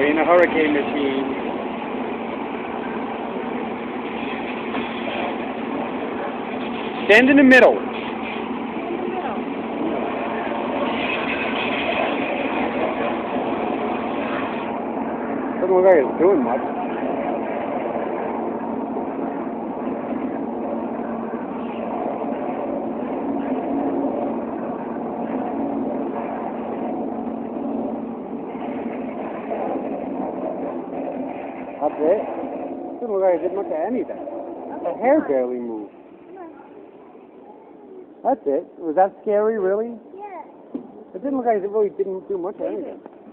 in a hurricane machine. Stand in the middle. Doesn't look like it's doing much. That's it. Doesn't look like it did much of anything. The hair barely moved. That's it. Was that scary, really? Yeah. It didn't look like it really didn't do much of anything.